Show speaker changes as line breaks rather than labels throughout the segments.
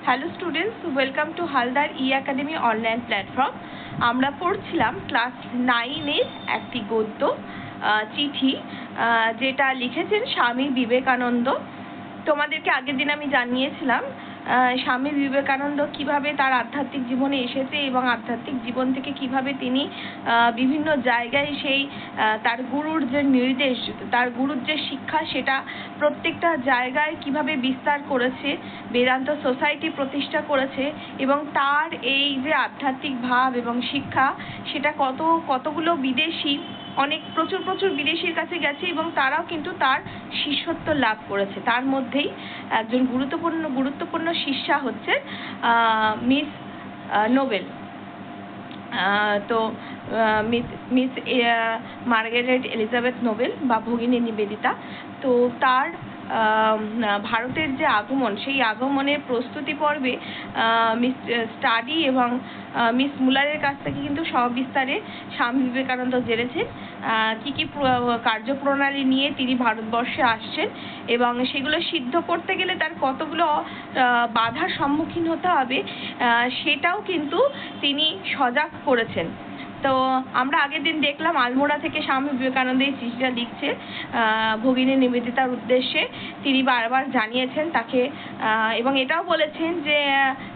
Hello students, welcome to Haldar e academy online platform. আমরা পড়ছিলাম class 9-এর একটি গদ্য চিঠি, যেটা লিখেছেন স্বামী বিবেকানন্দ। তোমাদেরকে আগের দিন আমি জানিয়েছিলাম স্বামী বিবেকানন্দ কিভাবে তার আধ্যাত্মিক জীবনে এসেছে এবং আধ্যাত্মিক জীবন থেকে কিভাবে তিনি বিভিন্ন জায়গায় সেই তার গুরুর যে নির্দেশ, তার গুরুর যে শিক্ষা, সেটা প্রত্যেকটা জায়গায় কিভাবে বিস্তার করেছে, বেদান্ত সোসাইটি প্রতিষ্ঠা করেছে এবং তার এই যে আধ্যাত্মিক ভাব এবং শিক্ষা, সেটা কতগুলো বিদেশি, প্রচুর বিদেশির কাছে গেছে এবং তারাও কিন্তু তার শিষ্যত্ব লাভ করেছে। তার মধ্যেই একজন গুরুত্বপূর্ণ শিষ্যা হচ্ছে মিস নোবেল। তো মিস মার্গারেট এলিজাবেথ নোবেল বা ভগিনী নিবেদিতা। তো তার ভারতের যে আগমন, সেই আগমনের প্রস্তুতি পর্বে মিস স্টাডি এবং মিস মুলারের কাছ থেকে কিন্তু সবিস্তারে স্বামী বিবেকানন্দ জেনেছেন কি কার্যপ্রণালী নিয়ে তিনি ভারতবর্ষে আসছেন এবং সেগুলো সিদ্ধ করতে গেলে তার কতগুলো বাধার সম্মুখীন হতে হবে, সেটাও কিন্তু তিনি সজাগ করেছেন। তো আমরা আগের দিন দেখলাম আলমোড়া থেকে স্বামী বিবেকানন্দ এই চিঠিটা লিখছে ভগিনী নিবেদিতার উদ্দেশ্যে। তিনি বারবার জানিয়েছেন তাকে এবং এটাও বলেছেন যে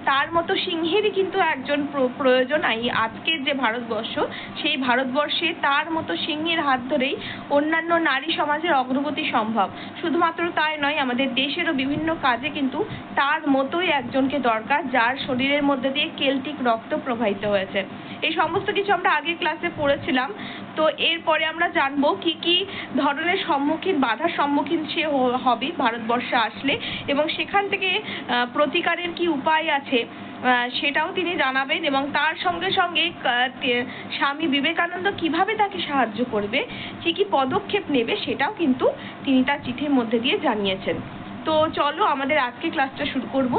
তার মতো সিংহেরই কিন্তু একজন প্রয়োজন। আজকের যে ভারতবর্ষ, সেই ভারতবর্ষে তার মতো সিংহের হাত ধরেই অন্যান্য নারী সমাজের অগ্রগতি সম্ভব। শুধুমাত্র তাই নয়, আমাদের দেশেরও বিভিন্ন কাজে কিন্তু তার মতোই একজনকে দরকার, যার শরীরের মধ্যে দিয়ে কেল্টিক রক্ত প্রবাহিত হয়েছে। এই সমস্ত কিছু আমরা আগের ক্লাসে পড়েছিলাম। তো এরপরে আমরা জানবো কি কি ধরনের বাধার সম্মুখীন সে হবে ভারতবর্ষে আসলে এবং সেখান থেকে প্রতিকারের কি উপায় আছে সেটাও তিনি জানাবেন এবং তার সঙ্গে সঙ্গে স্বামী বিবেকানন্দ কিভাবে তাকে সাহায্য করবে, কি কি পদক্ষেপ নেবে, সেটাও কিন্তু তিনি তার চিঠির মধ্যে দিয়ে জানিয়েছেন। তো চলো আমাদের আজকে ক্লাসটা শুরু করব।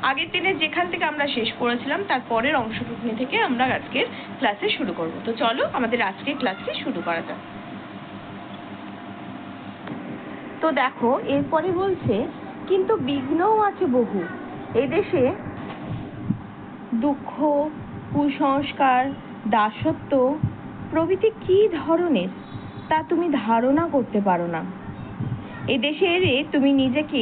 আগের দিনে যেখান থেকে আমরা শেষ করেছিলাম তার পরের অংশটুকুনি থেকে আমরা আজকের ক্লাসে শুরু করব। তো চলো আমাদের আজকের ক্লাসটি শুরু করা যাক। তো দেখো, এরপরে বলছে, কিন্তু বিঘ্নও আছে বহু এদেশে, দুঃখ, কুসংস্কার, দাসত্ব প্রভৃতি কি ধরনের তা তুমি ধারণা করতে পারো না। এদেশে এলে তুমি নিজেকে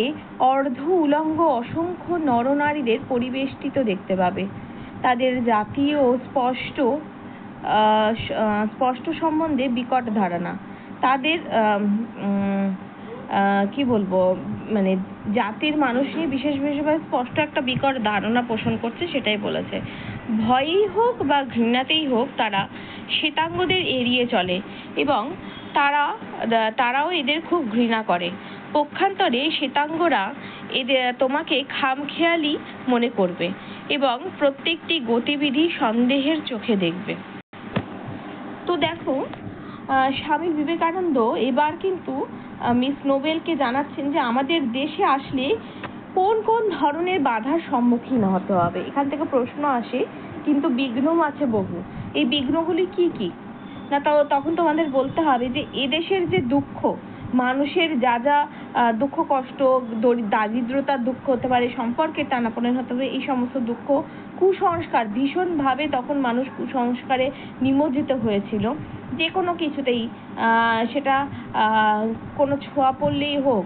অর্ধ উলঙ্গ অসংখ্য নরনারীদের পরিবেষ্টিত দেখতে পাবে। তাদের জাতি ও স্পষ্ট সম্বন্ধে বিকট ধারণা, তাদের কি বলবো, মানে জাতির মানুষ নিয়ে বিশেষভাবে স্পষ্ট একটা বিকট ধারণা পোষণ করছে, সেটাই বলেছে। ভয়েই হোক বা ঘৃণাতেই হোক তারা শ্বেতাঙ্গদের এড়িয়ে চলে এবং তারাও এদের খুব ঘৃণা করে। পক্ষান্তরে শ্বেতাঙ্গরা তোমাকে খামখেয়ালি মনে করবে এবং প্রত্যেকটি গতিবিধি সন্দেহের চোখে দেখবে। তো দেখো, স্বামী বিবেকানন্দ এবার কিন্তু মিস নোবেলকে জানাচ্ছেন যে আমাদের দেশে আসলে কোন কোন ধরনের বাধার সম্মুখীন হতে হবে। এখান থেকে প্রশ্ন আসে, কিন্তু বিঘ্ন আছে বহু। এই বিঘ্নগুলি কি কি না, তখন তোমাদের বলতে হবে যে এদেশের যে দুঃখ, মানুষের যা যা দুঃখ কষ্ট, দারিদ্রতার দুঃখ হতে পারে, সম্পর্কের টানাপোড়েন হতে পারে, এই সমস্ত দুঃখ, কুসংস্কার, ভীষণভাবে তখন মানুষ কুসংস্কারে নিমজ্জিত হয়েছিল। যে কোনো কিছুতেই, সেটা কোনো ছোঁয়া পড়লেই হোক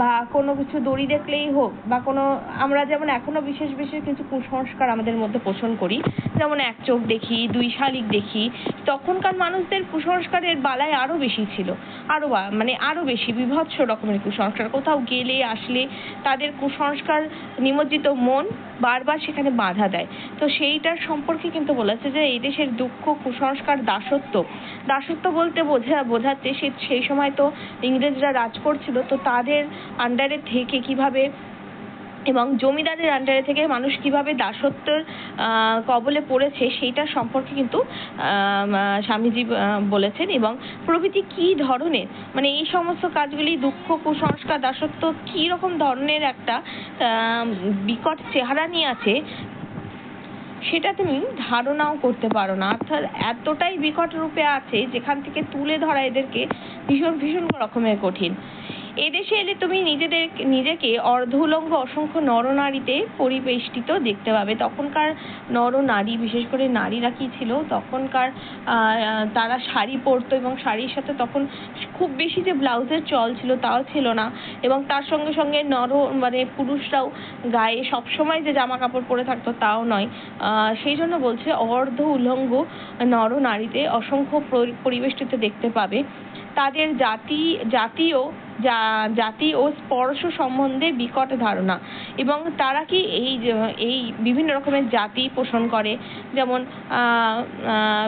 বা কোনো কিছু দড়ি দেখলেই হোক বা কোনো, আমরা যেমন এখনো বিশেষ কিছু কুসংস্কার আমাদের মধ্যে পোষণ করি, যেমন এক চোখ দেখি, দুই শালিক দেখি। তখনকার মানুষদের কুসংস্কারের বালাই আরো বেশি ছিল, আরো বেশি বিভৎস রকমের কুসংস্কার। কোথাও গেলে আসলে তাদের কুসংস্কার নিমজ্জিত মন বারবার সেখানে বাধা দেয়। তো সেইটার সম্পর্কে কিন্তু বলেছে যে এই দেশের দুঃখ, কুসংস্কার, দাসত্ব বলতে বোঝাচ্ছে সেই সময় তো ইংরেজরা রাজ করছিল, তো তাদের আন্ডারে থেকে কিভাবে এবং জমিদারের আন্ডারে থেকে মানুষ কিভাবে দাসত্বের কবলে পড়েছে, সেইটার সম্পর্কে কিন্তু স্বামীজি বলেছেন। এবং প্রভৃতি কি ধরনের, মানে এই সমস্ত কাজগুলি, দুঃখ, কুসংস্কার, দাসত্ব কি রকম ধরনের একটা বিকট চেহারা নিয়ে আছে, সেটা তুমি ধারণাও করতে পারো না। অর্থাৎ এতটাই বিকট রূপে আছে যেখান থেকে তুলে ধরা এদেরকে ভীষণ রকমের কঠিন। এদেশে এলে তুমি নিজেকে অর্ধ উলঙ্গ অসংখ্য নরনারীতে পরিবেষ্টিত দেখতে পাবে। তখনকার নরনারী, বিশেষ করে নারীরা কি ছিল, তখনকার তারা শাড়ি পরতো এবং শাড়ির সাথে তখন খুব বেশি যে ব্লাউজের চল ছিল তাও ছিল না, এবং তার সঙ্গে সঙ্গে মানে পুরুষরাও গায়ে সবসময় যে জামা কাপড় পরে থাকতো তাও নয়। সেই জন্য বলছে অর্ধ উলঙ্গ নরনারীতে অসংখ্য পরিবেষ্টিত দেখতে পাবে। তাদের জাতি ও স্পর্শ সম্বন্ধে বিকট ধারণা, এবং তারা কি এই বিভিন্ন রকমের জাতি পোষণ করে, যেমন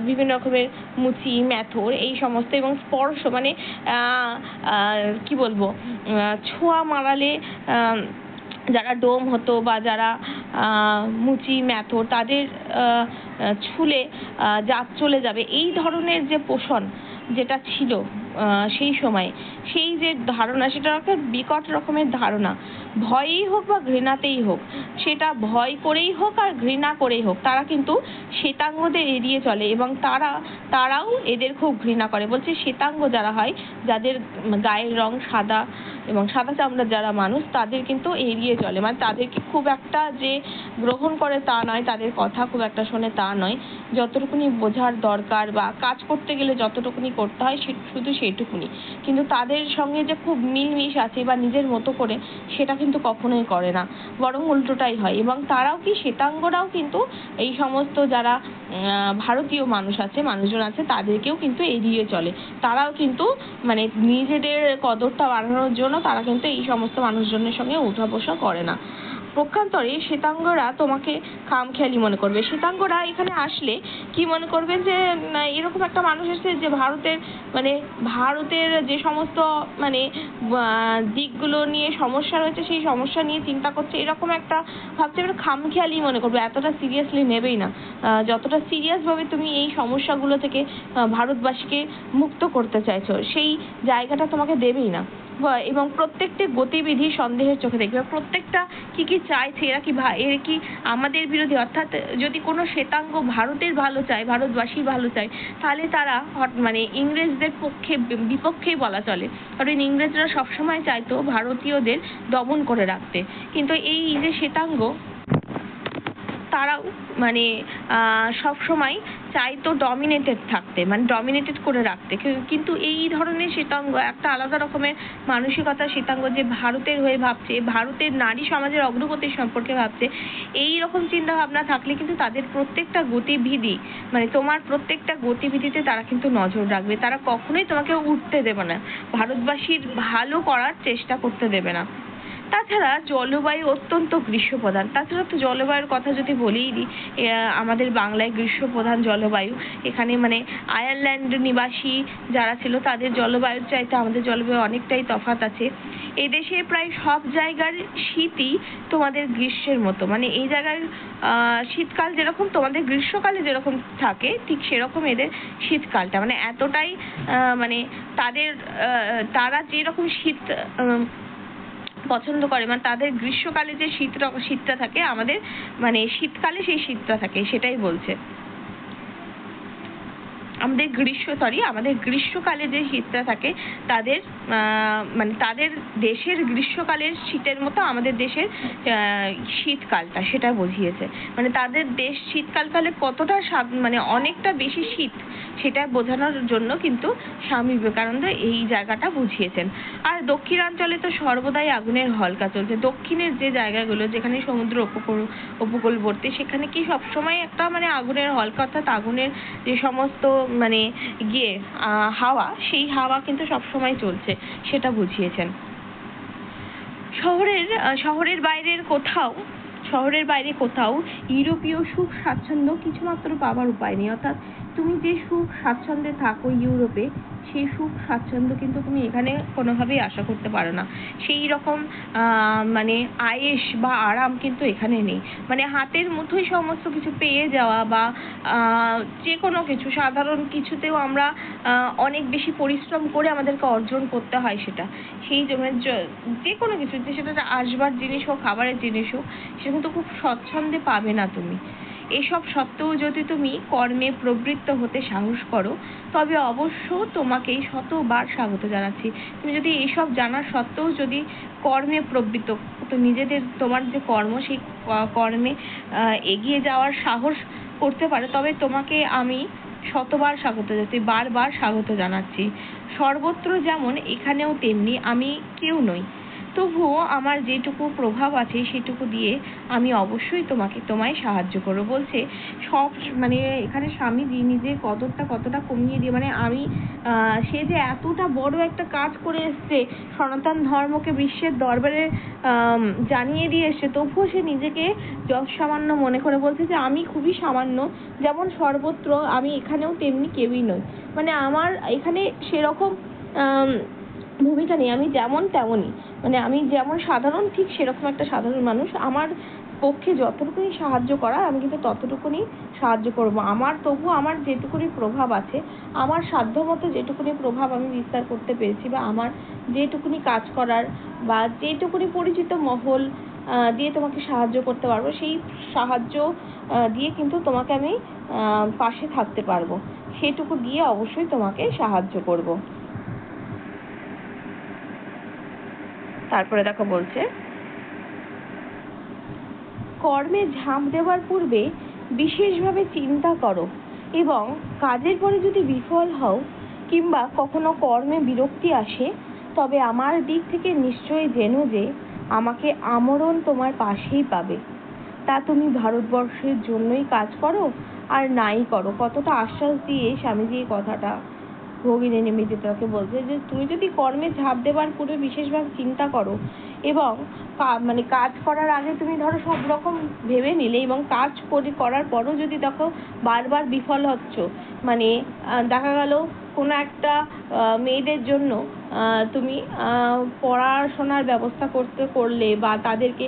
বিভিন্ন রকমের মুচি মেথর এই সমস্ত, এবং স্পর্শ মানে কি বলবো, ছোঁয়া মারালে যারা ডোম হতো বা যারা মুচি মেথর তাদের ছুলে জাত চলে যাবে, এই ধরনের যে পোষণ যেটা ছিল সেই সময়, সেই যে ধারণা, সেটা একটা বিকট রকমের ধারণা। ভয়েই হোক বা ঘৃণাতেই হোক, সেটা ভয় করেই হোক আর ঘৃণা করেই হোক, তারা কিন্তু শ্বেতাঙ্গদের এড়িয়ে চলে, এবং তারাও এদের খুব ঘৃণা করে। বলছে শ্বেতাঙ্গ যারা হয়, যাদের গায়ের রং সাদা এবং সাদা চামড়ার যারা মানুষ, তাদের কিন্তু এড়িয়ে চলে, মানে তাদেরকে খুব একটা যে গ্রহণ করে তা নয়, তাদের কথা খুব একটা শোনে তা নয়, যতটুকুনি বোঝার দরকার বা কাজ করতে গেলে যতটুকুনি করতে হয় শুধু সেইটুকুনি, কিন্তু তাদের সঙ্গে যে খুব মিলমিশ আছে বা নিজের মতো করে, সেটা কিন্তু কখনোই করে না, বরং উল্টোটাই হয়। এবং তারাও কি, শ্বেতাঙ্গরাও কিন্তু এই সমস্ত যারা ভারতীয় মানুষজন আছে তাদেরকেও কিন্তু এড়িয়ে চলে। তারাও কিন্তু মানে নিজেদের কদরটা বাড়ানোর জন্য তারা কিন্তু এই সমস্ত মানুষজনের সঙ্গে উঠা বসা করে না। পক্ষান্তরে শ্বেতাঙ্গরা তোমাকে খামখেয়ালি মনে করবে। শ্বেতাঙ্গরা এখানে আসলে কি মনে করবে, যে এরকম একটা মানুষ এসেছে যে ভারতের যে সমস্ত মানে দিকগুলো নিয়ে সমস্যা রয়েছে, সেই সমস্যা নিয়ে চিন্তা করছে, এরকম একটা ভাবছে, খামখেয়ালি মনে করবে, এতটা সিরিয়াসলি নেবেই না। যতটা সিরিয়াস ভাবে তুমি এই সমস্যাগুলো থেকে ভারতবাসীকে মুক্ত করতে চাইছো, সেই জায়গাটা তোমাকে দেবেই না। এবং প্রত্যেকটি গতিবিধি সন্দেহের চোখে দেখবে, প্রত্যেকটা কি চাইছে, এরা কি আমাদের বিরোধী, অর্থাৎ যদি কোনো শ্বেতাঙ্গ ভারতের ভালো চায়, ভারতবাসীর ভালো চায়, তাহলে তারা মানে ইংরেজদের বিপক্ষেই বলা চলে, কারণ ইংরেজরা সবসময় চাইতো ভারতীয়দের দমন করে রাখতে, কিন্তু এই যে শ্বেতাঙ্গ তারাও মানে সবসময় চাইতো ডমিনেটেড থাকতে, মানে ডমিনেটেড করে রাখতে, কিন্তু এই ধরনের শ্বেতাঙ্গ একটা আলাদা রকমের মানসিকতা, শ্বেতাঙ্গ যে ভারতের হয়ে ভাবছে, ভারতের নারী সমাজের অগ্রগতির সম্পর্কে ভাবছে, এই রকম চিন্তা ভাবনা থাকলে কিন্তু তাদের প্রত্যেকটা গতিবিধি, মানে তোমার প্রত্যেকটা গতিবিধিতে তারা কিন্তু নজর রাখবে, তারা কখনোই তোমাকে উঠতে দেবে না, ভারতবাসীর ভালো করার চেষ্টা করতে দেবে না। তাছাড়া জলবায়ু অত্যন্ত গ্রীষ্মপ্রধান। তাছাড়া তো জলবায়ুর কথা যদি বলেই দিই, আমাদের বাংলায় গ্রীষ্মপ্রধান জলবায়ু। এখানে মানে আয়ারল্যান্ড নিবাসী যারা ছিল তাদের জলবায়ুর চাইতে আমাদের জলবায়ু অনেকটাই তফাৎ আছে। এই দেশে প্রায় সব জায়গার শীতই তোমাদের গ্রীষ্মের মতো, মানে এই জায়গায় শীতকাল যেরকম তোমাদের গ্রীষ্মকালে যেরকম থাকে, ঠিক সেরকম এদের শীতকালটা, মানে এতটাই মানে তারা যেরকম শীত পছন্দ করে, মানে তাদের গ্রীষ্মকালে যে শীতটা থাকে, আমাদের মানে শীতকালে সেই শীতটা থাকে, সেটাই বলছে। আমাদের গ্রীষ্মকালে যে শীতটা থাকে, তাদের মানে তাদের দেশের গ্রীষ্মকালের শীতের মতো আমাদের দেশের শীতকালটা, সেটা বুঝিয়েছে। মানে তাদের দেশ শীতকালে কতটা মানে অনেকটা বেশি শীত, সেটা বোঝানোর জন্য কিন্তু স্বামী বিবেকানন্দ এই জায়গাটা বুঝিয়েছেন। আর দক্ষিণাঞ্চলে তো সর্বদাই আগুনের হলকা চলছে। দক্ষিণের যে জায়গাগুলো যেখানে সমুদ্র উপকূলবর্তী, সেখানে কি সবসময় একটা মানে আগুনের হলকা, অর্থাৎ আগুনের যে সমস্ত মানে হাওয়া, সেই হাওয়া কিন্তু সবসময় চলছে, সেটা বুঝিয়েছেন। শহরের বাইরে কোথাও ইউরোপীয় সুখ স্বাচ্ছন্দ্য কিছুমাত্র পাবার উপায় নেই। অর্থাৎ তুমি যে সুখ স্বাচ্ছন্দ্যে থাকো ইউরোপে, সেই সুখ স্বাচ্ছন্দ্য কিন্তু তুমি এখানে কোনোভাবেই আশা করতে পারো না। সেই রকম মানে আয়েশ বা আরাম কিন্তু এখানে নেই। মানে হাতের মুঠোয় সমস্ত কিছু পেয়ে যাওয়া বা যে কোনো কিছু, সাধারণ কিছুতেও আমরা অনেক বেশি পরিশ্রম করে আমাদেরকে অর্জন করতে হয় সেটা, সেই যে কোনো কিছু, সেটা আসবার জিনিস হোক, খাবারের জিনিস হোক, সেটা কিন্তু খুব স্বচ্ছন্দে পাবে না তুমি। এসব সত্ত্বেও যদি তুমি কর্মে প্রবৃত্ত হতে সাহস করো, তবে অবশ্য তোমাকেই শতবার স্বাগত জানাচ্ছি। তুমি যদি এসব জানার সত্ত্বেও যদি কর্মে প্রবৃত্ত, তো তোমার যে কর্ম, সেই কর্মে এগিয়ে যাওয়ার সাহস করতে পারো, তবে তোমাকে আমি শতবার স্বাগত জানাচ্ছি, বারবার স্বাগত জানাচ্ছি। সর্বত্র যেমন এখানেও তেমনি আমি কেউ নই, তবুও আমার যেটুকু প্রভাব আছে সেটুকু দিয়ে আমি অবশ্যই তোমায় সাহায্য করবো। বলছে সব, মানে এখানে স্বামীজি নিজের কদরটা কতটা কমিয়ে দিয়ে, মানে সে যে এতটা বড় একটা কাজ করে এসছে, সনাতন ধর্মকে বিশ্বের দরবারে জানিয়ে দিয়ে এসছে, তবুও সে নিজেকে যৎসামান্য মনে করে বলছে যে আমি খুবই সামান্য, যেমন সর্বত্র আমি এখানেও তেমনি কেউই নই। মানে আমার এখানে সেরকম ভূমিকা নেই, আমি যেমন তেমনই, মানে আমি যেমন সাধারণ ঠিক সেরকম একটা সাধারণ মানুষ। আমার পক্ষে যতটুকুনি সাহায্য করা আমি কিন্তু ততটুকুনি সাহায্য করব। তবুও আমার যেটুকুনি প্রভাব আছে, আমার সাধ্যমতো যেটুকুনি প্রভাব আমি বিস্তার করতে পেরেছি, বা আমার যেটুকুনি কাজ করার বা যেটুকুনি পরিচিত মহল দিয়ে তোমাকে সাহায্য করতে পারবো, সেই সাহায্য দিয়ে কিন্তু তোমাকে আমি পাশে থাকতে পারবো, সেটুকু দিয়ে অবশ্যই তোমাকে সাহায্য করব। তারপরে দেখো বলছে, কর্মে ঝাঁপ দেওয়ার পূর্বে বিশেষভাবে চিন্তা করো, এবং কাজের পরে যদি বিফল হও কিংবা কখনো কর্মে বিরক্তি আসে, তবে আমার দিক থেকে নিশ্চয়ই জেনো যে আমাকে আমরণ তোমার পাশেই পাবে। তা তুমি ভারতবর্ষের জন্যই কাজ করো আর নাই করো। কতটা আশ্বাস দিয়ে স্বামীজি এই কথাটা ভগিনী নিবেদিতাকে বলছে যে তুমি যদি কর্মে ঝাঁপ দেওয়ার পূর্বে বিশেষভাবে চিন্তা করো, এবং মানে কাজ করার আগে তুমি ধরো সব রকম ভেবে নিলে, এবং কাজ করার পরও যদি দেখো বারবার বিফল হচ্ছ, মানে দেখা গেল কোনো একটা মেয়েদের জন্য তুমি পড়াশোনার ব্যবস্থা করলে বা তাদেরকে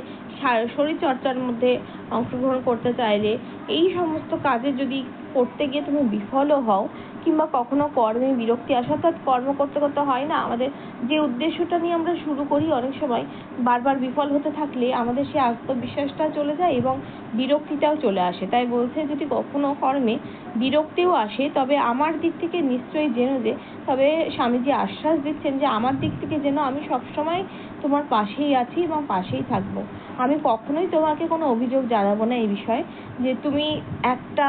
শরীরচর্চার মধ্যে অংশগ্রহণ করতে চাইলে, এই সমস্ত কাজে যদি করতে গিয়ে তুমি বিফলও হও, কিংবা কখনো কর্মে বিরক্তি আসা, অর্থাৎ কর্ম করতে করতে হয় না, আমাদের যে উদ্দেশ্যটা নিয়ে আমরা শুরু করি অনেক সময় বারবার বিফল হতে থাকলে আমাদের সেই আত্মবিশ্বাসটা চলে যায় এবং বিরক্তিটাও চলে আসে। তাই বলছে যদি কখনো কর্মে বিরক্তিও আসে, তবে আমার দিক থেকে নিশ্চয়ই জেনো যে, তবে স্বামীজি আশ্বাস দিচ্ছেন যে আমার দিক থেকে যেন আমি সবসময় তোমার পাশেই আছি এবং পাশেই থাকবো। আমি কখনোই তোমাকে কোনো অভিযোগ জানাবো না এই বিষয়ে যে তুমি একটা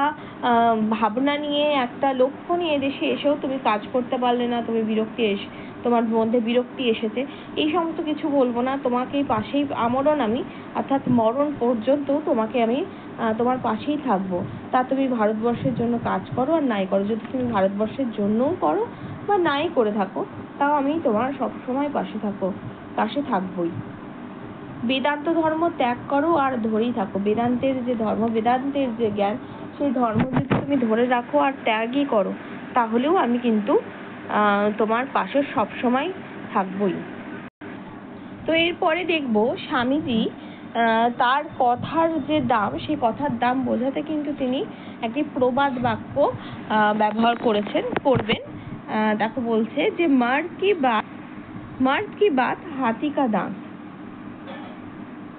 ভাবনা নিয়ে, একটা লক্ষ্য নিয়ে দেশে এসেও তুমি কাজ করতে পারলে না, তোমার মধ্যে বিরক্তি এসেছে, এই সমস্ত কিছু বলবো না। তোমাকেই পাশেই আমরণ আমি, অর্থাৎ মরণ পর্যন্ত তোমাকে আমি তোমার পাশেই থাকবো। তা তুমি ভারতবর্ষের জন্য কাজ করো আর নাই করো, যদি তুমি ভারতবর্ষের জন্যও করো বা নাই করে থাকো, তাও আমি তোমার সবসময় পাশে থাকবোই। বেদান্ত ধর্ম ত্যাগ করো আর ধরেই থাকো। বেদান্তের যে ধর্ম, বেদান্তের যে জ্ঞান, সেই ধর্ম যদি তুমি ধরে রাখো আর ত্যাগই করো, তাহলেও আমি কিন্তু তোমার পাশে সবসময় থাকবোই। তো এরপরে দেখবো স্বামীজি তার কথার যে দাম, সেই কথার দাম বোঝাতে কিন্তু তিনি একটি প্রবাদ বাক্য ব্যবহার করবেন। দেখো বলছে যে মার্দ কি বাত হাতি কা দাঁত।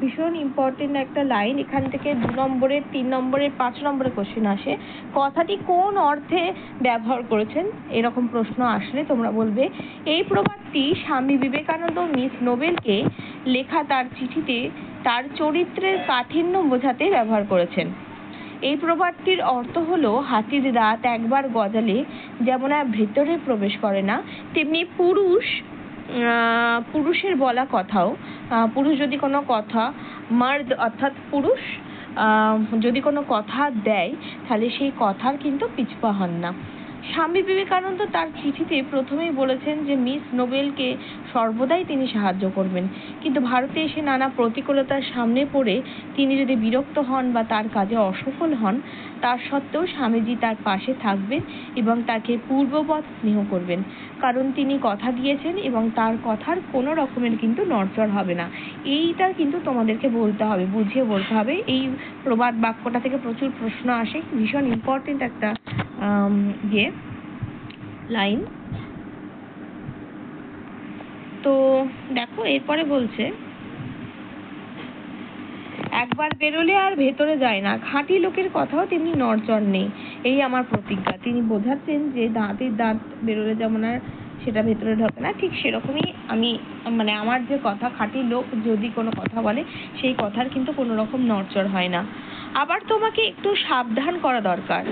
ভীষণ ইম্পর্টেন্ট একটা লাইন। এখান থেকে 2 নম্বরের, 3 নম্বরের, 5 নম্বরের কোশ্চেন আসে। কথাটি কোন অর্থে ব্যবহার করেছেন এরকম প্রশ্ন আসলে তোমরা বলবে এই প্রবাদটি স্বামী বিবেকানন্দ মিস নোবেলকে লেখা তার চিঠিতে তার চরিত্রের কাঠিন্য বোঝাতে ব্যবহার করেছেন। এই প্রবাদটির অর্থ হলো, হাতির দাঁত একবার গজালে যেমন আর ভেতরে প্রবেশ করে না, তেমনি পুরুষের বলা কথাও, পুরুষ যদি কোনো কথা, মার্দ অর্থাৎ পুরুষ যদি কোনো কথা দেয়, তাহলে সেই কথার কিন্তু পিছপা হন না। স্বামী বিবেকানন্দ তার চিঠিতে প্রথমেই বলেছেন যে মিস নোবেলকে সর্বদাই তিনি সাহায্য করবেন, কিন্তু ভারতে এসে নানা প্রতিকূলতার সামনে পড়ে তিনি যদি বিরক্ত হন বা তার কাজে অসফল হন, তার সত্ত্বেও স্বামীজি তার পাশে থাকবেন এবং তাকে পূর্ববৎ স্নেহ করবেন, কারণ তিনি কথা দিয়েছেন এবং তার কথার কোনো রকমের কিন্তু নড়চড় হবে না। এইটা কিন্তু তোমাদেরকে বলতে হবে, বুঝিয়ে বলতে হবে। এই প্রবাদ বাক্যটা থেকে প্রচুর প্রশ্ন আসে, ভীষণ ইম্পর্টেন্ট একটা লাইন। তো দেখো এরপরে বলছে, একবার বেরোলে আর ভেতরে যায় না, খাঁটি লোকের কথাও তেমনি নড়চড় নেই, এই আমার প্রতিজ্ঞা। তিনি বোঝাচ্ছেন যে দাঁতের দাঁত বেরোলে যেমন আর সেটা ভেতরে ঢোকে না, ঠিক সেরকমই আমি মানে আমার যে কথা, খাঁটি লোক যদি কোনো কথা বলে সেই কথার কিন্তু কোনো রকম নড়চড় হয় না। আবার তোমাকে একটু সাবধান করা দরকার,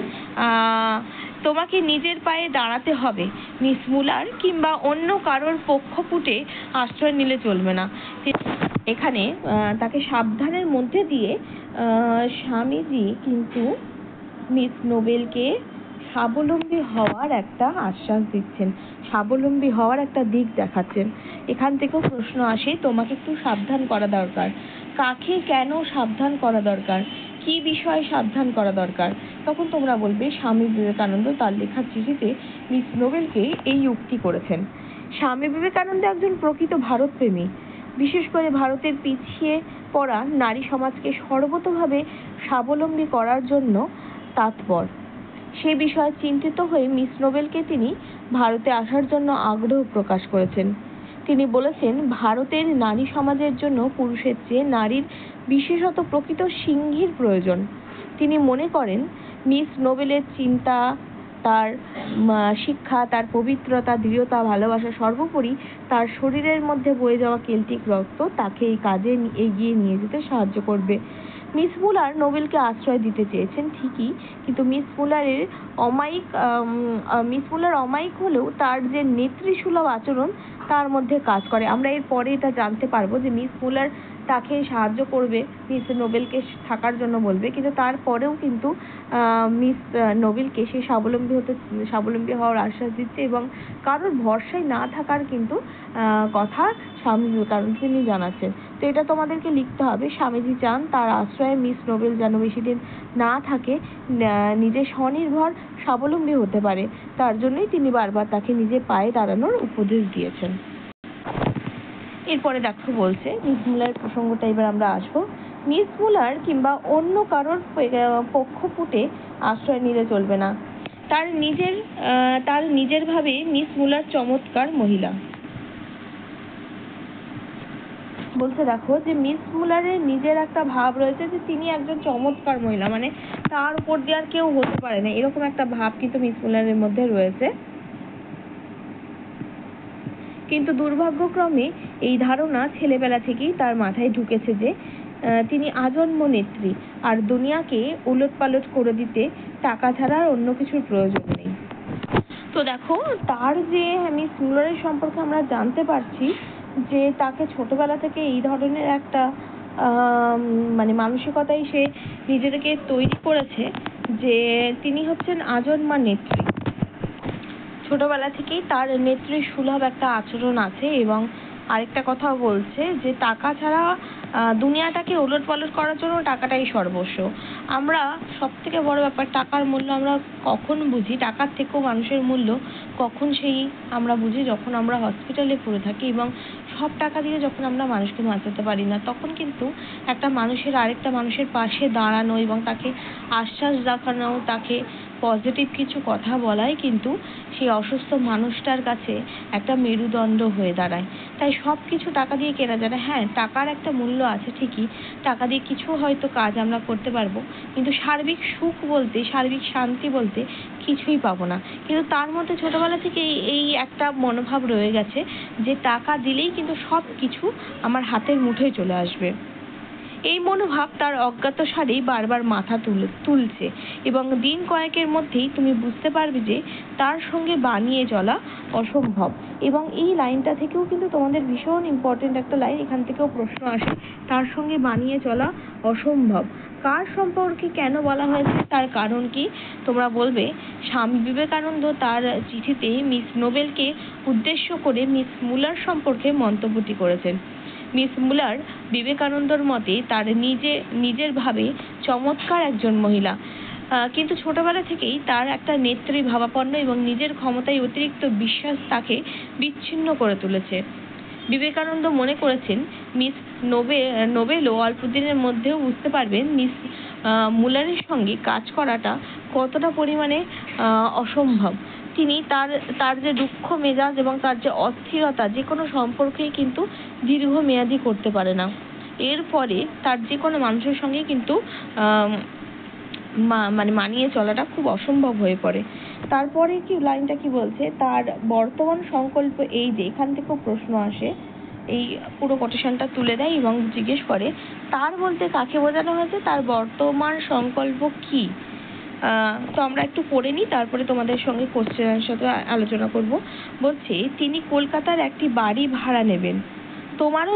তোমাকে নিজের পায়ে দাঁড়াতে হবে, মিস মুলার কিংবা অন্য কারোর পক্ষপুটে আশ্রয় নিলে চলবে না। এখানে তাকে সাবধানের মধ্যে দিয়ে স্বামীজি কিন্তু মিস নোবেলকে স্বাবলম্বী হওয়ার একটা আশ্বাস দিচ্ছেন, স্বাবলম্বী হওয়ার একটা দিক দেখাচ্ছেন। এখান থেকেও প্রশ্ন আসে, তোমাকে একটু সাবধান করা দরকার। কাকে কেন সাবধান করা দরকার, কি বিষয়ে সাবধান করা দরকার? তখন তোমরা বলবে স্বামী বিবেকানন্দ তার লেখা চিঠিতে মিস নোবেলকে এই উক্তি করেছেন। স্বামী বিবেকানন্দ একজন প্রকৃত ভারতপ্রেমী, বিশেষ করে ভারতের পিছিয়ে পড়া নারী সমাজকে সর্বতোভাবে স্বাবলম্বী করার জন্য তৎপর। সে বিষয়ে চিন্তিত হয়ে মিস নোবেলকে তিনি ভারতে আসার জন্য আগ্রহ প্রকাশ করেছেন। তিনি বলেছেন, ভারতের নারী সমাজের জন্য পুরুষের চেয়ে নারীর বিশেষত প্রকৃত সিংহীর প্রয়োজন। তিনি মনে করেন মিস নোবেলের চিন্তা, তার শিক্ষা, তার পবিত্রতা, দৃঢ়তা, ভালোবাসা, সর্বোপরি তার শরীরের মধ্যে বয়ে যাওয়া কেল্টিক রক্ত তাকে এই কাজে এগিয়ে নিয়ে যেতে সাহায্য করবে। মিস মুলার নোবেলকে আশ্রয় দিতে চেয়েছেন ঠিকই, কিন্তু মিস মুলার অমায়িক হলেও তার যে নেত্রীসুলভ আচরণ তার মধ্যে কাজ করে। আমরা এর পরে এটা জানতে পারবো যে মিস মুলার তাকে সাহায্য করবে, মিস নোবেলকে থাকার জন্য বলবে, কিন্তু তারপরেও কিন্তু মিস নোবেলকে সে স্বাবলম্বী হওয়ার আশ্বাস দিচ্ছে এবং কারোর ভরসায় না থাকার কিন্তু কথা স্বামী বিবেকানন্দ তিনি জানাচ্ছেন। তো এটা তোমাদেরকে লিখতে হবে, স্বামীজি চান তার আশ্রয়ে মিস নোবেল যেন বেশি দিন না থাকে, নিজে স্বনির্ভর স্বাবলম্বী হতে পারে। তার জন্যই তিনি বারবার তাকে নিজের পায়ে দাঁড়ানোর উপদেশ দিয়েছেন। এরপরে দেখো বলছে, মিস মুলার প্রসঙ্গটা এবার আমরা আসবো। মিস মুলার কিংবা অন্য কারোর পক্ষপুটে আশ্রয় নিলে চলবে না। তার নিজের ভাবে মিস মুলার চমৎকার মহিলা। বলছে দেখো যে মিস মুলারের নিজের একটা ভাব রয়েছে যে তিনি একজন চমৎকার মহিলা, মানে তার উপর দিয়ে আর কেউ হতে পারে না, এরকম একটা ভাব কিন্তু মিস মুলারের মধ্যে রয়েছে। কিন্তু দুর্ভাগ্যক্রমে এই ধারণা ছেলেবেলা থেকেই তার মাথায় ঢুকেছে যে তিনি আজন্ম নেত্রী, আর দুনিয়াকে উলটপালট করে দিতে টাকা ছাড়া আর অন্য কিছুর প্রয়োজন নেই। তো দেখো তার যে মিস মুলারের সম্পর্কে আমরা জানতে পারছি যে তাকে ছোটবেলা থেকে এই ধরনের একটা মানে মানসিকতায় সে নিজেকে তৈরি করেছে যে তিনি হচ্ছেন আজন্মা নেত্রী। ছোটবেলা থেকেই তার নেত্রীর সুলভ একটা আচরণ আছে এবং আরেকটা কথাও বলছে যে টাকা ছাড়া দুনিয়াটাকে ওলটপালট করার জন্য টাকাটাই সর্বস্ব। আমরা সব থেকে বড় ব্যাপার টাকার মূল্য আমরা কখন বুঝি, টাকার থেকেও মানুষের মূল্য কখন সেই আমরা বুঝি যখন আমরা হসপিটালে পড়ে থাকি এবং সব টাকা দিয়ে যখন আমরা মানুষকে বাঁচাতে পারি না, তখন কিন্তু একটা মানুষের আরেকটা মানুষের পাশে দাঁড়ানো এবং তাকে আশ্বাস দেখানো, তাকে পজিটিভ কিছু কথা বলাই কিন্তু সেই অসুস্থ মানুষটার কাছে একটা মেরুদণ্ড হয়ে দাঁড়ায়। তাই সব কিছু টাকা দিয়ে কেনা যায় না। হ্যাঁ, টাকার একটা মূল্য আছে ঠিকই, টাকা দিয়ে কিছু হয়তো কাজ আমরা করতে পারবো, কিন্তু সার্বিক সুখ বলতে, সার্বিক শান্তি বলতে কিছুই পাবো না। কিন্তু তার মধ্যে ছোটবেলা থেকে এই একটা মনোভাব রয়ে গেছে যে টাকা দিলেই কিন্তু সব কিছু আমার হাতের মুঠোয় চলে আসবে। এই মনোভাব তার অজ্ঞাতসারেই বারবার মাথা তুলছে এবং দিন কয়েকের মধ্যেই তুমি বুঝতে পারবে যে তার সঙ্গে বানিয়ে চলা অসম্ভব। এবং এই লাইনটা থেকেও কিন্তু তোমাদের ভীষণ ইম্পর্টেন্ট একটা লাইন, এখান থেকেও প্রশ্ন আসে, তার সঙ্গে বানিয়ে চলা অসম্ভব। কার সম্পর্কে কেন বলা হয়েছে, তার কারণ কি? তোমরা বলবে স্বামী বিবেকানন্দ তার চিঠিতে মিস নোবেলকে উদ্দেশ্য করে মিস মুলার সম্পর্কে মন্তব্যটি করেছেন। মিস মুলার বিবেকানন্দর মতে তার নিজের ভাবে চমৎকার একজন মহিলা, কিন্তু ছোটবেলা থেকেই তার একটা নেত্রী ভাবাপন্ন এবং নিজের ক্ষমতায় অতিরিক্ত বিশ্বাস তাকে বিচ্ছিন্ন করে তুলেছে। বিবেকানন্দ মনে করেছেন মিস নোবেলও অল্পদিনের মধ্যেও বুঝতে পারবেন মিস মুলারের সঙ্গে কাজ করাটা কতটা পরিমাণে অসম্ভব। তিনি তার যে দুঃখ মেজাজ এবং তার যে অস্থিরতা যে কোনো সম্পর্কেই কিন্তু দীর্ঘমেয়াদী করতে পারে না। এর ফলে তার যে কোনো মানুষের সঙ্গে কিন্তু মানে মানিয়ে চলাটা খুব অসম্ভব হয়ে পড়ে। তারপরে কি লাইনটা কি বলছে, তার বর্তমান সংকল্প এই যে, এখান থেকেও প্রশ্ন আসে, এই পুরো কোটেশনটা তুলে দেয় এবং জিজ্ঞেস করে তার বলতে কাকে বোঝানো হয়েছে, তার বর্তমান সংকল্প কি। তো আমরা একটু পড়ে নিই, তারপরে তোমাদের সঙ্গে কোশ্চেনের সাথে আলোচনা করব। বলছে তিনি কলকাতার একটি বাড়ি ভাড়া নেবেন তোমার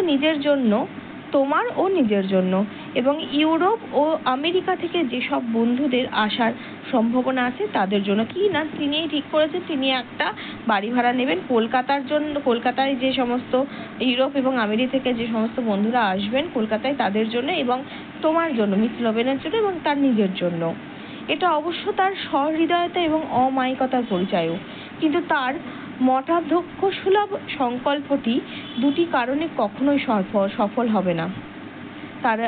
ও নিজের জন্য এবং ইউরোপ ও আমেরিকা থেকে যেসব বন্ধুদের আসার সম্ভাবনা আছে তাদের জন্য। কি না, তিনি ঠিক করেছেন তিনি একটা বাড়ি ভাড়া নেবেন কলকাতার জন্য, কলকাতায় যে সমস্ত ইউরোপ এবং আমেরিকা থেকে যে সমস্ত বন্ধুরা আসবেন কলকাতায় তাদের জন্য এবং তোমার জন্য, মিস লোভেনের জন্য এবং তার নিজের জন্য। এটা অবশ্য তার সহৃদয়তা এবং অমায়িকতার পরিচয়ও, কিন্তু তার মতাধ্যক্ষ সুলভ সংকল্পটি দুটি কারণে কখনোই সফল হবে না। তার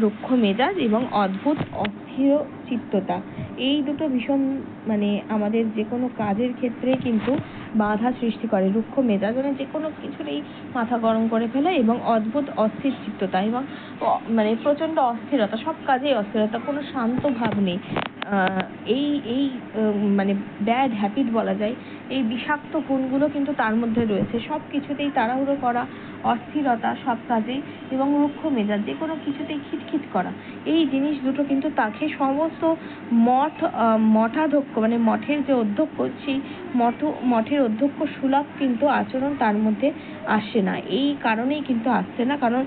রুক্ষ মেজাজ এবং অদ্ভুত অস্থির চিত্ততা, এই দুটো ভীষণ মানে আমাদের যে কোনো কাজের ক্ষেত্রে কিন্তু বাধা সৃষ্টি করে। রুক্ষ মেজাজ মানে যে কোনো কিছুরই মাথা গরম করে ফেলা, এবং অদ্ভুত অস্থির চিত্ততা এবং মানে প্রচন্ড অস্থিরতা, সব কাজেই অস্থিরতা, কোনো শান্ত ভাব নেই। এই এই মানে ব্যাড হ্যাবিট বলা যায়, এই বিষাক্ত গুণগুলো কিন্তু তার মধ্যে রয়েছে। সব কিছুতেই তাড়াহুড়ো করা, অস্থিরতা সব কাজেই, এবং রুক্ষ মেজাজ, যে কোনো কিছুতেই খিটখিট করা, এই জিনিস দুটো কিন্তু তাকে সমস্ত মঠাধ্যক্ষ মানে মঠের যে অধ্যক্ষ, সেই মঠের অধ্যক্ষ সুলভ কিন্তু আচরণ তার মধ্যে আসে না। এই কারণেই কিন্তু আসছে না, কারণ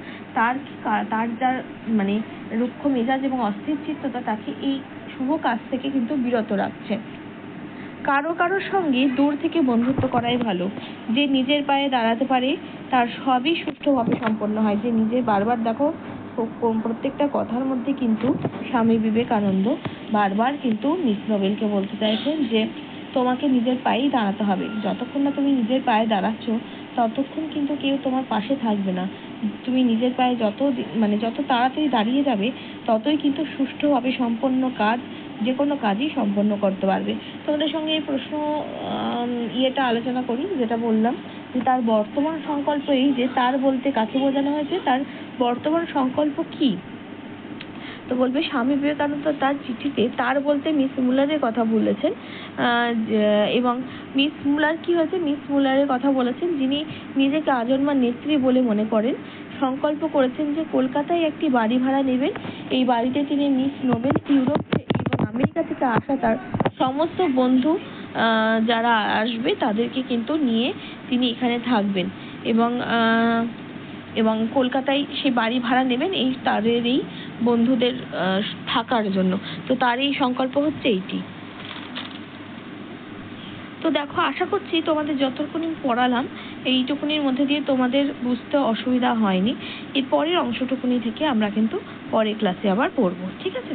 তার যার মানে রুক্ষ মেজাজ এবং অস্থির চিত্ততা তাকে এই শুভ কাজ থেকে কিন্তু বিরত রাখছে। কারোর সঙ্গে দূর থেকে বন্ধুত্ব করাই ভালো। যে নিজের পায়ে দাঁড়াতে পারে তার সবই সুষ্ঠুভাবে সম্পন্ন হয়। যে নিজের, বারবার দেখো প্রত্যেকটা কথার মধ্যে কিন্তু স্বামী বিবেকানন্দ বারবার কিন্তু মিস নোবেলকে বলতে চাইছেন যে তোমাকে নিজের পায়েই দাঁড়াতে হবে। যতক্ষণ না তুমি নিজের পায়ে দাঁড়াচ্ছ ততক্ষণ কিন্তু কেউ তোমার পাশে থাকবে না। তুমি নিজের পায়ে যত তাড়াতাড়ি দাঁড়িয়ে যাবে ততই কিন্তু সুষ্ঠুভাবে সম্পন্ন কাজ, যে কোনো কাজই সম্পন্ন করতে পারবে। তোমাদের সঙ্গে এই প্রশ্ন ইয়েটা আলোচনা করি, যেটা বললাম যে তার বর্তমান সংকল্প এই যে, তার বলতে কাকে বোঝানো হয়েছে, তার বর্তমান সংকল্প কি। তো বলবে স্বামী বিবেকানন্দ তার চিঠিতে তার বলতে মিস মুলারের কথা বলেছেন, এবং মিস মুলার কি হয়েছে, মিস মুলারের কথা বলেছেন, যিনি নিজেকে আজন্মা নেত্রী বলে মনে করেন। সংকল্প করেছেন যে কলকাতায় একটি বাড়ি ভাড়া নেবেন। এই বাড়িতে তিনি মিস নোবেল, ইউরোপ এবং আমেরিকা থেকে আসা তার সমস্ত বন্ধু যারা আসবে তাদেরকে কিন্তু নিয়ে তিনি এখানে থাকবেন, এবং কলকাতায় সে বাড়ি ভাড়া নেবেন তাদের এই বন্ধুদের থাকার জন্য। তো তার এই সংকল্প হচ্ছে এইটি। তো দেখো, আশা করছি তোমাদের যতটুকুনি পড়ালাম এইটুকুনির মধ্যে দিয়ে তোমাদের বুঝতে অসুবিধা হয়নি। এর পরের অংশটুকুনি থেকে আমরা কিন্তু পরের ক্লাসে আবার পড়বো, ঠিক আছে?